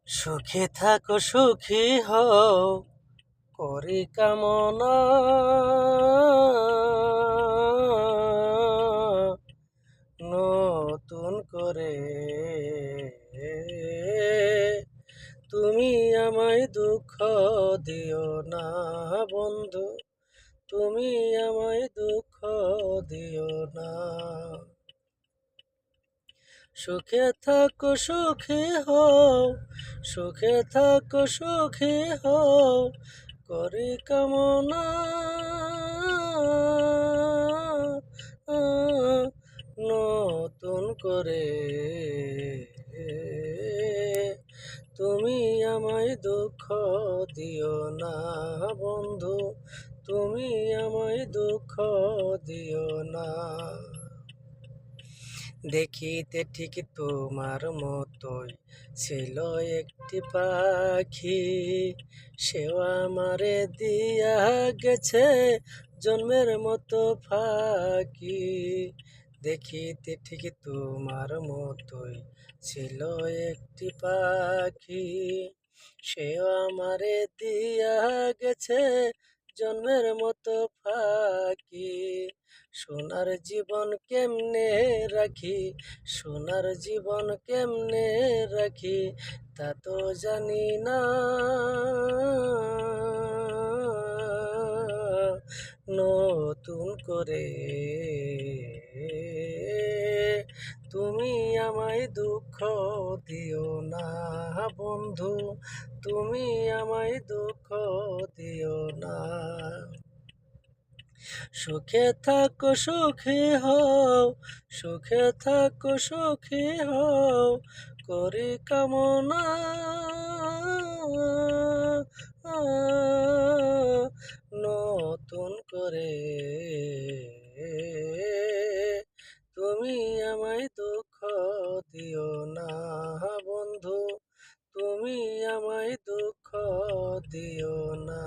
সুখে থাকো সুখী হও করি কামনা, নতুন করে তুমি আমায় দুঃখ দিও না বন্ধু, তুমি আমায় দুঃখ দিও না। সুখে থাকো সুখী হও, সুখে থাকো সুখী হও করি কামনা, নতুন করে তুমি আমায় দুঃখ দিও না বন্ধু, তুমি আমায় দুঃখ দিও না। দেখিতে ঠিক তোমার মতোই ছিল একটি পাখি, সেও আমারে দিয়া গেছে জন্মের মতো ফাঁকি। দেখিতে ঠিক তোমার মতোই ছিল একটি পাখি, সেও আমারে দিয়া গেছে জন্মের মতো ফাঁকি। সোনার জীবন কেমনে রাখি, সোনার জীবন কেমনে রাখি তা তো জানি না, নতুন করে তুমি আমায় দুঃখ দিও না বন্ধু, তুমি আমায় দুঃখ দিও না। সুখে থাকো সুখী হও, সুখে থাকো সুখী হও করি কামনা, নতুন করে তুমি আমায় দুঃখ দিও না বন্ধু, তুমি আমায় দুঃখ দিও না।